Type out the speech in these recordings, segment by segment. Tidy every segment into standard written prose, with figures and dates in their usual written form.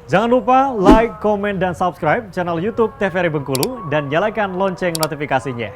Jangan lupa like, komen, dan subscribe channel YouTube TVRI Bengkulu dan nyalakan lonceng notifikasinya.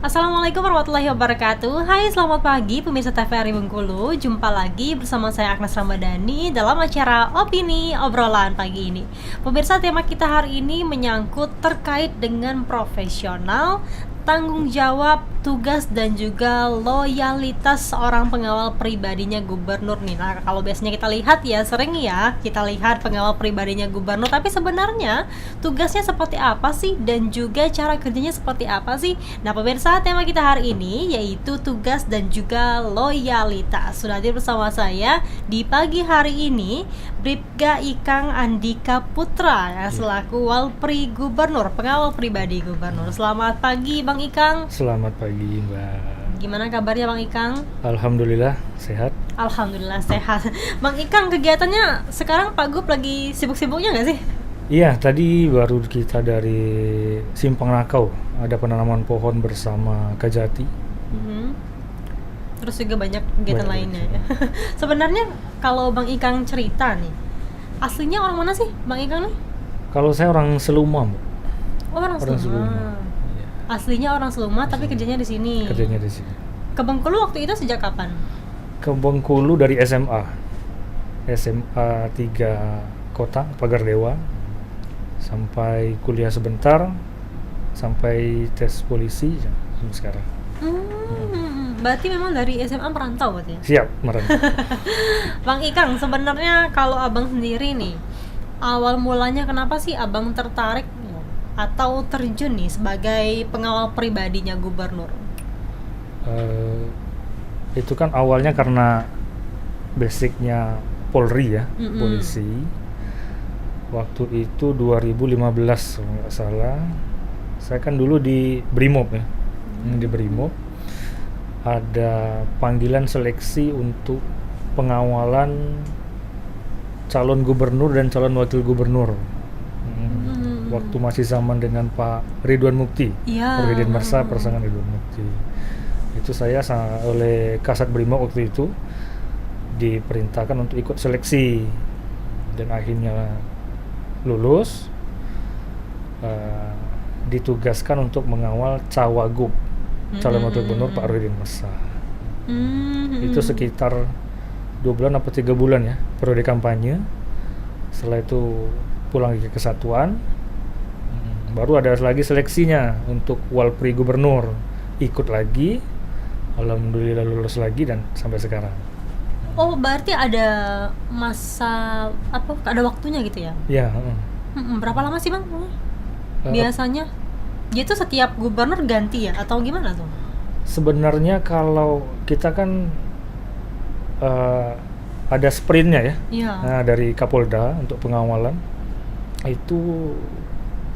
Assalamualaikum warahmatullahi wabarakatuh. Hai, selamat pagi pemirsa TVRI Bengkulu. Jumpa lagi bersama saya Agnes Ramadhani dalam acara Opini Obrolan pagi ini. Pemirsa, tema kita hari ini menyangkut terkait dengan profesional, tanggung jawab, tugas, dan juga loyalitas seorang pengawal pribadinya gubernur nih. Nah, kalau biasanya kita lihat ya, sering ya kita lihat pengawal pribadinya gubernur, tapi sebenarnya tugasnya seperti apa sih dan juga cara kerjanya seperti apa sih? Nah, pemirsa, tema kita hari ini yaitu tugas dan juga loyalitas. Sudah hadir bersama saya di pagi hari ini Bribka Ikang Andika Putra ya, selaku Walpri Gubernur, pengawal pribadi gubernur. Selamat pagi Bang Ikang. Selamat pagi Mbak. Gimana kabarnya Bang Ikang? Alhamdulillah sehat. Alhamdulillah sehat. Bang Ikang, kegiatannya sekarang Pak Gub lagi sibuk-sibuknya nggak sih? Iya, tadi baru kita dari Simpang Nakau, ada penanaman pohon bersama Kajati. Terus juga banyak kegiatan lainnya ya. Sebenarnya kalau Bang Ikang cerita nih, aslinya orang mana sih Bang Ikang nih? Kalau saya orang Seluma, Mbak. Oh, orang Seluma. Iya, Aslinya orang Seluma tapi kerjanya di sini. kerjanya di sini. Ke Bengkulu waktu itu sejak kapan? Ke Bengkulu dari SMA 3 Kota, Pagar Dewa, sampai kuliah sebentar, sampai tes polisi sampai sekarang. Berarti memang dari SMA merantau berarti ya? Siap, merantau. Bang Ikang, sebenarnya kalau abang sendiri nih, awal mulanya kenapa sih abang tertarik atau terjun nih sebagai pengawal pribadinya gubernur? Itu kan awalnya karena basicnya Polri ya, polisi. Waktu itu 2015 kalau nggak salah, saya kan dulu di Brimob ya, di Brimob ada panggilan seleksi untuk pengawalan calon gubernur dan calon wakil gubernur. Waktu masih zaman dengan Pak Ridwan Mukti, Presiden Mersa pasangan Ridwan Mukti. Itu saya oleh Kasat Brimob waktu itu diperintahkan untuk ikut seleksi dan akhirnya lulus. Ditugaskan untuk mengawal Cawagup, calon wakil gubernur Pak Ridwan Mersa. Itu sekitar 2 bulan atau 3 bulan ya, periode kampanye. Setelah itu pulang ke kesatuan, baru ada lagi seleksinya untuk Walpri Gubernur. Ikut lagi, alhamdulillah lulus lagi dan sampai sekarang. Oh, berarti ada masa ada waktunya gitu ya? Ya. Berapa lama sih Bang? Biasanya dia tuh setiap gubernur ganti ya atau gimana tuh? Sebenarnya kalau kita kan ada sprintnya ya. Iya. Nah, dari Kapolda untuk pengawalan itu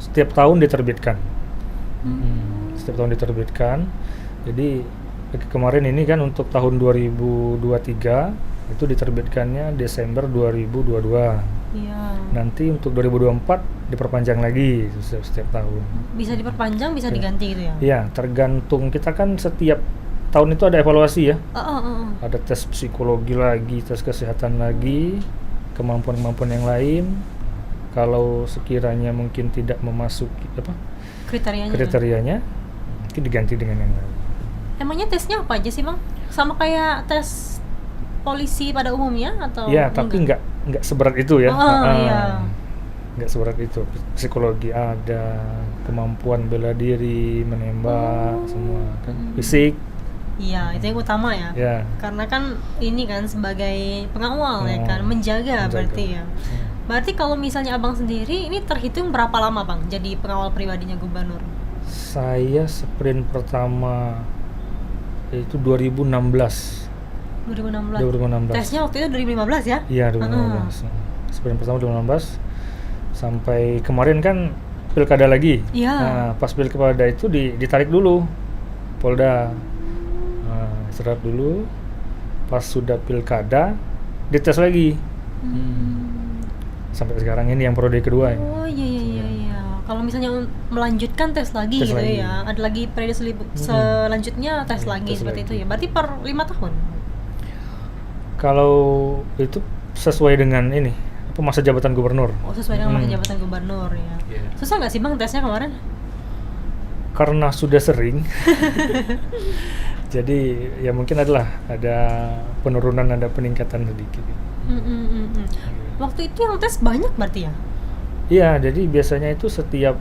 setiap tahun diterbitkan. Setiap tahun diterbitkan. Jadi kemarin ini kan untuk tahun 2023 itu diterbitkannya Desember 2022. Iya. Nanti untuk 2024 diperpanjang lagi setiap tahun. Bisa diperpanjang, bisa diganti gitu ya? Iya, tergantung kita kan setiap tahun itu ada evaluasi ya. Ada tes psikologi lagi, tes kesehatan lagi, kemampuan-kemampuan yang lain. Kalau sekiranya mungkin tidak memasuki kriterianya, mungkin diganti dengan yang lain. Emangnya tesnya apa aja sih Bang? Sama kayak tes polisi pada umumnya atau? Iya, tapi nggak seberat itu ya. Iya. Nggak seberat itu. Psikologi ada, kemampuan bela diri, menembak, semua kan. Fisik. Iya, itu yang utama ya. Ya. Karena kan ini kan sebagai pengawal ya kan, menjaga berarti ya. Berarti kalau misalnya abang sendiri ini terhitung berapa lama Bang jadi pengawal pribadinya gubernur? Saya sprint pertama itu 2016. 2016. Tesnya waktu itu 2015 ya? Iya, 2015. Sprint pertama 2016 sampai kemarin kan pilkada lagi. Iya. Nah, pas pilkada itu ditarik dulu Polda. Serap dulu. Pas sudah pilkada dites lagi. Sampai sekarang ini yang periode kedua. Oh iya. Kalau misalnya melanjutkan tes lagi gitu lagi. ya, ada lagi periode selanjutnya tes lagi tes seperti lagi. itu ya. Berarti per 5 tahun. Kalau itu sesuai dengan ini apa masa jabatan gubernur. Oh, sesuai dengan masa jabatan gubernur ya. Iya. Susah nggak sih Bang tesnya kemarin? Karena sudah sering, jadi ya mungkin ada penurunan, ada peningkatan sedikit. Waktu itu yang tes banyak berarti ya? Iya, jadi biasanya itu setiap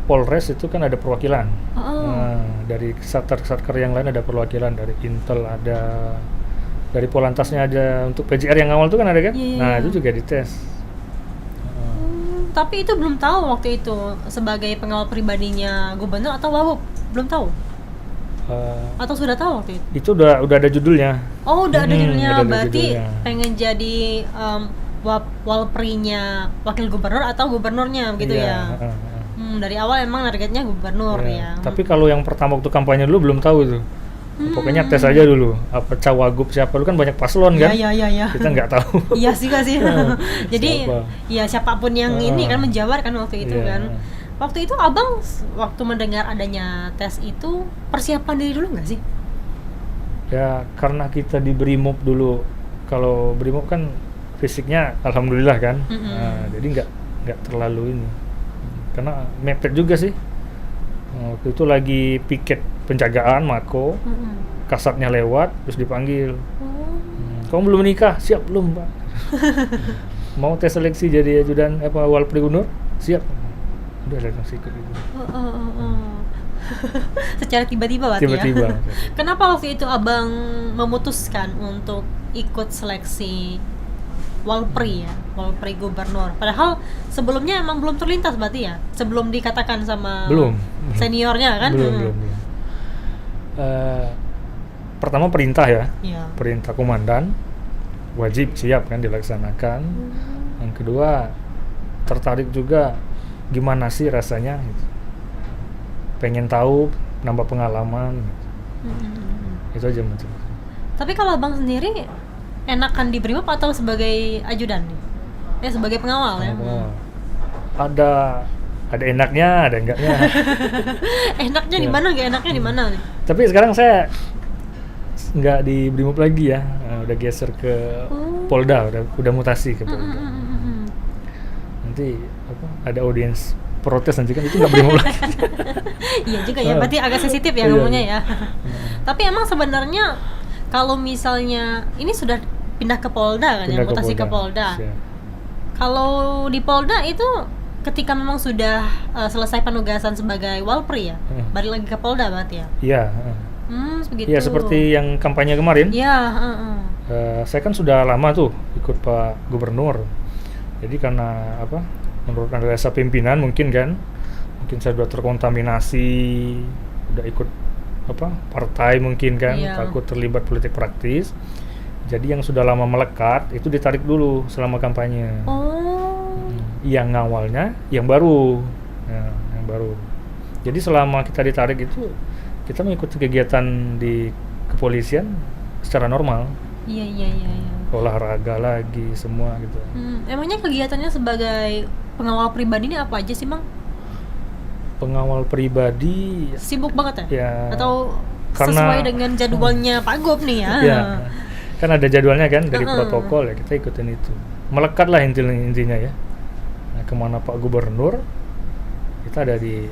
Polres itu kan ada perwakilan. Nah, dari satker yang lain ada perwakilan, dari Intel ada, dari Polantasnya ada, untuk PJR yang awal itu kan ada kan? Iya. Nah, itu juga dites. Tapi itu belum tahu waktu itu sebagai pengawal pribadinya gubernur atau Wawub? Belum tahu? Atau sudah tahu waktu itu? Itu udah ada judulnya. Oh, udah ada judulnya. Udah ada Berarti judulnya. pengen jadi walprinya wakil gubernur atau gubernurnya begitu Iya, ya? Dari awal emang targetnya gubernur Iya. ya. Tapi kalau yang pertama waktu kampanye dulu belum tahu tuh. Pokoknya tes aja dulu. Apa cawagup siapa, dulu kan banyak paslon kan? Iya. Kita nggak tahu. Iya sih sih. Jadi Siapa? ya siapapun yang ini kan menjawab kan waktu itu Iya. kan. Waktu itu abang waktu mendengar adanya tes itu persiapan diri dulu nggak sih? Ya karena kita di Brimob dulu. Kalau Brimob kan fisiknya alhamdulillah kan. Nah, jadi nggak terlalu ini. Karena mepet juga sih. Waktu itu lagi piket penjagaan Mako. Kasatnya lewat terus dipanggil. Kamu belum menikah? Siap belum, Pak. Mau tes seleksi jadi ajudan walpri gubernur? Siap. Udah langsung ikut itu. Secara tiba-tiba berarti Tiba-tiba. ya. Kenapa waktu itu abang memutuskan untuk ikut seleksi walpri ya, walpri gubernur? Padahal sebelumnya emang belum terlintas berarti ya, sebelum dikatakan sama Belum. seniornya kan? Belum. Pertama perintah ya. Iya. Perintah komandan wajib siap kan dilaksanakan. Yang kedua tertarik juga gimana sih rasanya gitu. Pengen tahu, nambah pengalaman gitu. Itu aja macam. Tapi kalau abang sendiri enakan di Brimob atau sebagai ajudan nih? Sebagai pengawal ya. Ada enaknya, ada enggaknya. Enaknya di mana, nggak enaknya di mana nih? Tapi sekarang saya nggak di Brimob lagi ya. Udah geser ke Polda, udah mutasi ke Polda. Nanti ada audiens protes nanti kan itu nggak Brimob lagi. Iya juga ya, berarti agak sensitif ya ngomongnya ya. Tapi emang sebenarnya kalau misalnya ini sudah pindah ke Polda kan ya, mutasi ke Polda. Siap. Kalau di Polda itu ketika memang sudah selesai penugasan sebagai walpri ya, balik lagi ke Polda berarti ya? Iya. Begitu. Iya seperti yang kampanye kemarin. Iya. Saya kan sudah lama tuh ikut Pak Gubernur. Jadi karena menurut analisa pimpinan mungkin saya sudah terkontaminasi, udah ikut partai mungkin kan, takut terlibat politik praktis. Jadi yang sudah lama melekat itu ditarik dulu selama kampanye. Yang awalnya yang baru. Yang baru. Jadi selama kita ditarik itu kita mengikuti kegiatan di kepolisian secara normal. Iya. Olahraga lagi semua gitu. Emangnya kegiatannya sebagai pengawal pribadi ini apa aja sih, Bang? Pengawal pribadi sibuk banget ya? Ya, atau karena sesuai dengan jadwalnya Pak Gop nih ya? Ya, kan ada jadwalnya kan dari protokol ya, kita ikutin itu. Melekat lah intinya ya. Nah, kemana Pak Gubernur, kita ada di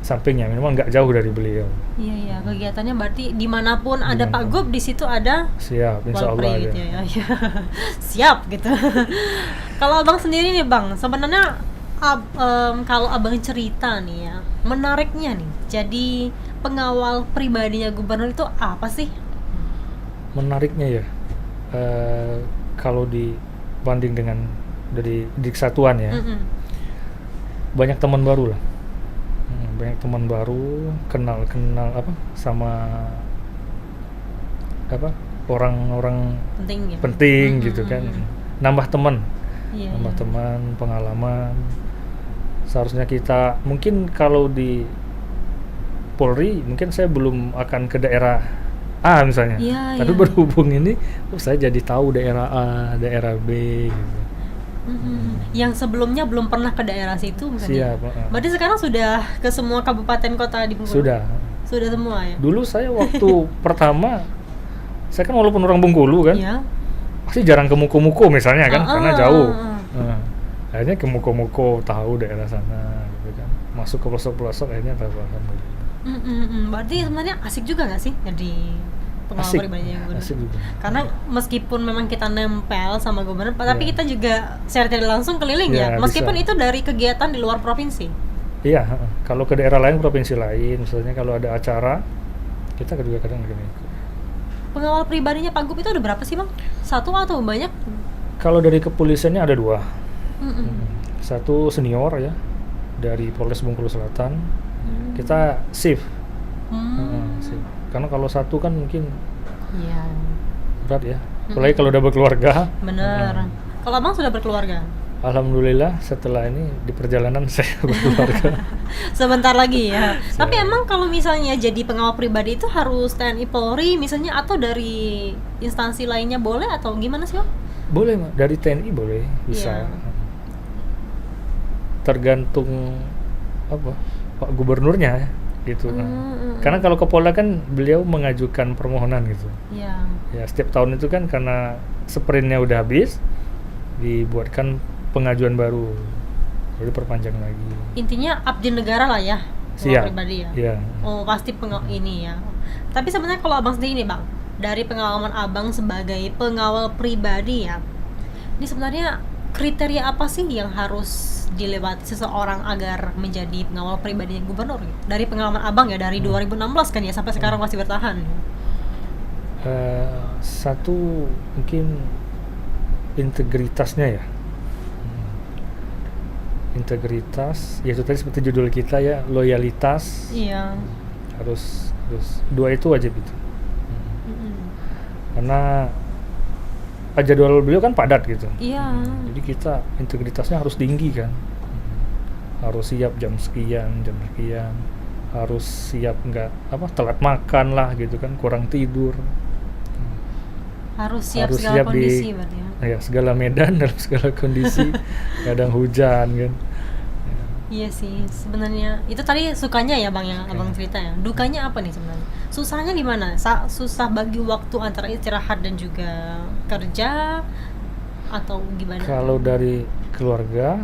sampingnya, minimal nggak jauh dari beliau. Iya, kegiatannya berarti dimanapun ada Pak Gop, di situ ada siap, insya Allah gitu ya. Siap gitu. Kalau abang sendiri nih bang, sebenarnya kalau abang cerita nih ya, menariknya nih, jadi pengawal pribadinya gubernur itu apa sih? Menariknya ya, kalau dibanding dengan dari di kesatuan ya, banyak teman baru lah. Banyak teman baru, kenal sama orang-orang penting gitu kan, nambah teman, nambah teman, pengalaman. Seharusnya kita mungkin kalau di Polri mungkin saya belum akan ke daerah A misalnya, tapi berhubung ini saya jadi tahu daerah A, daerah B gitu. Yang sebelumnya belum pernah ke daerah situ misalnya. Siap. Berarti sekarang sudah ke semua kabupaten kota di Bengkulu? Sudah semua ya? Dulu saya waktu pertama, saya kan walaupun orang Bengkulu kan, pasti jarang ke Muko-Muko misalnya kan, karena jauh. uh. Akhirnya ke Muko-Muko, tahu daerah sana gitu kan. Masuk ke pelosok-pelosok akhirnya tahu alhamdulillah. Berarti sebenarnya asik juga nggak sih jadi pengawal Asik, pribadinya gubernur? asik juga. Karena meskipun memang kita nempel sama gubernur, tapi Iya. kita juga secara tidak langsung keliling Iya, ya. Meskipun bisa. itu dari kegiatan di luar provinsi. Iya, kalau ke daerah lain, provinsi lain, misalnya kalau ada acara, kita juga kadang ikut. Pengawal pribadinya Pak Gub itu ada berapa sih, Bang? Satu atau banyak? Kalau dari kepolisiannya ada 2. Mm-mm. Satu senior ya, dari Polres Bengkulu Selatan. Kita shift. Shift. Karena kalau satu kan mungkin Iya, berat ya. Apalagi kalau udah berkeluarga. benar. Kalau Abang sudah berkeluarga? Alhamdulillah setelah ini di perjalanan saya berkeluarga. Sebentar lagi ya. Tapi emang kalau misalnya jadi pengawal pribadi itu harus TNI Polri misalnya atau dari instansi lainnya boleh atau gimana sih, Bang? Boleh, Mak. Dari TNI boleh, bisa. Iya. Tergantung apa Pak Gubernurnya gitu. Karena kalau Kapolda kan beliau mengajukan permohonan gitu. Iya. Ya setiap tahun itu kan karena sprintnya udah habis, dibuatkan pengajuan baru, jadi perpanjang lagi. Intinya abdi negara lah ya, pengawal Siap. pribadi ya. Iya. Oh pasti ini ya. Tapi sebenarnya kalau Abang sendiri nih, Bang, dari pengalaman Abang sebagai pengawal pribadi ya, ini sebenarnya kriteria apa sih yang harus dilewati seseorang agar menjadi pengawal pribadi gubernur? Dari pengalaman Abang ya, dari 2016 kan ya sampai sekarang masih bertahan. Satu mungkin integritasnya ya. Integritas, ya itu tadi seperti judul kita ya, loyalitas. Iya. Harus 2 itu wajib itu. Karena jadwal beliau kan padat gitu. Iya. Jadi kita integritasnya harus tinggi kan. Harus siap jam sekian, harus siap nggak telat makan lah gitu kan, kurang tidur. Harus siap Harus segala siap kondisi berarti ya. Ya segala medan dalam segala kondisi. Kadang hujan kan. Iya sih, sebenarnya itu tadi sukanya ya Bang yang Abang cerita ya. Dukanya apa nih sebenarnya? Susahnya di mana? Susah bagi waktu antara istirahat dan juga kerja atau gimana? Kalau dari keluarga,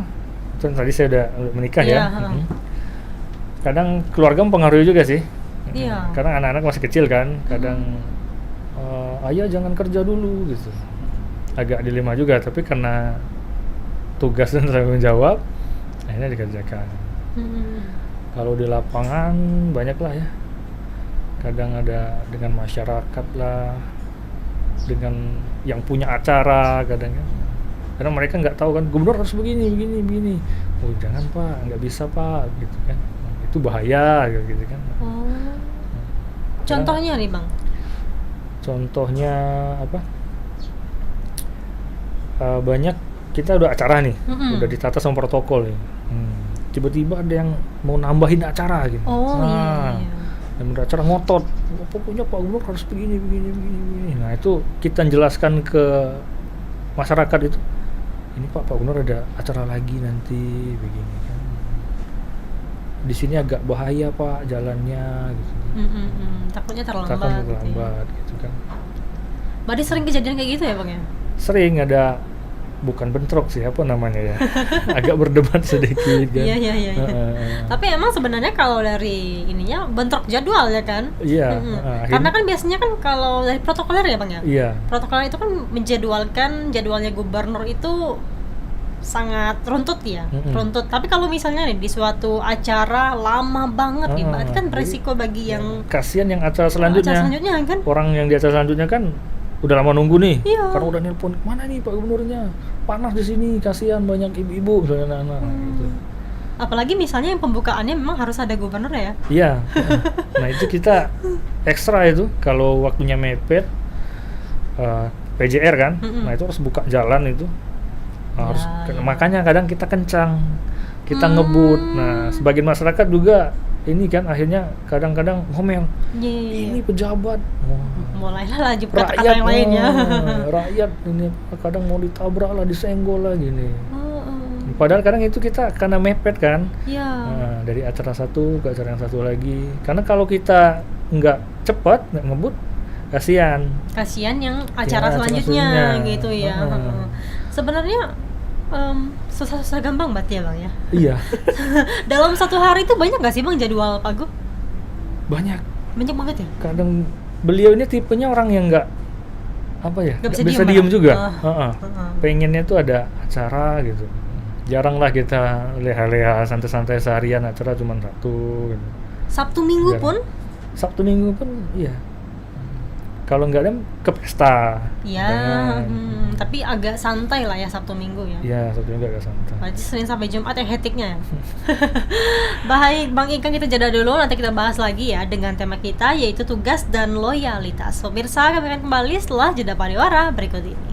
kan tadi saya udah menikah Iya, ya. Kadang keluarga mempengaruhi juga sih. Iya. Karena anak-anak masih kecil kan, kadang ayah jangan kerja dulu gitu. Agak dilema juga, tapi karena tugas dan tanggung jawab, akhirnya dikerjakan. Kalau di lapangan banyak lah ya. Kadang ada dengan masyarakat lah, dengan yang punya acara kadang kan. Karena mereka nggak tahu kan, gubernur harus begini. Oh jangan Pak, nggak bisa Pak, gitu kan. Itu bahaya gitu kan. Oh. Contohnya nih Bang? Contohnya apa? Banyak kita udah acara nih, udah ditata sama protokol nih. Tiba-tiba ada yang mau nambahin acara gitu. Oh iya. Dan udah acara ngotot, pokoknya Pak Gubernur harus begini. Nah itu kita jelaskan ke masyarakat itu, ini Pak Gubernur ada acara lagi nanti begini kan. Di sini agak bahaya Pak jalannya gitu. Takutnya Takutnya terlambat gitu kan. Berarti sering kejadian kayak gitu ya Bang ya? Sering ada, bukan bentrok sih, apa namanya ya, agak berdebat sedikit kan. Iya. Tapi emang sebenarnya kalau dari ininya bentrok jadwal ya kan? Iya. Karena kan biasanya kan kalau dari protokoler ya Bang ya? Iya. Protokoler itu kan menjadwalkan jadwalnya gubernur itu sangat runtut ya, runtut. Tapi kalau misalnya nih di suatu acara lama banget nih, berarti kan beresiko bagi yang kasihan yang acara selanjutnya kan? Orang yang di acara selanjutnya kan udah lama nunggu nih, Iya. karena udah nelpon, mana nih Pak Gubernurnya, panas di sini, kasihan banyak ibu-ibu misalnya anak-anak gitu. Apalagi misalnya yang pembukaannya memang harus ada gubernur ya? Iya. Nah itu kita ekstra itu kalau waktunya mepet, PJR kan, nah itu harus buka jalan itu, harus makanya kadang kita kencang, kita ngebut. Nah sebagian masyarakat juga ini kan akhirnya kadang-kadang ngomel, ini pejabat. Mulailah laju kata-kata yang lainnya. Rakyat ini kadang mau ditabrak lah, disenggol lah gini. Padahal kadang itu kita karena mepet kan. Iya. Nah, dari acara satu ke acara yang satu lagi. Karena kalau kita nggak cepat, nggak ngebut, kasihan. Kasihan yang acara acara selanjutnya selanjutnya. gitu ya. Heeh. Sebenarnya susah-susah gampang berarti ya bang ya. Iya, Dalam satu hari itu banyak nggak sih bang jadwal Pak Gup? banyak. Banyak banget ya. Kadang beliau ini tipenya orang yang nggak apa ya, Nggak nggak bisa bisa diem, diem Bang. juga. Heeh. Pengennya tuh ada acara gitu. Jarang lah kita leha-leha santai-santai seharian, acara cuma satu gitu. Sabtu Minggu Jarang. pun Sabtu Minggu pun iya. Kalau nggak ada ke pesta. ya, Jangan. tapi agak santai lah ya Sabtu Minggu ya. Iya, Sabtu Minggu agak santai. Berarti Senin sampai Jumat yang hektiknya ya. Baik, Bang Ikan, kita jeda dulu, nanti kita bahas lagi ya dengan tema kita yaitu tugas dan loyalitas. Pemirsa, kami akan kembali setelah jeda pariwara berikut ini.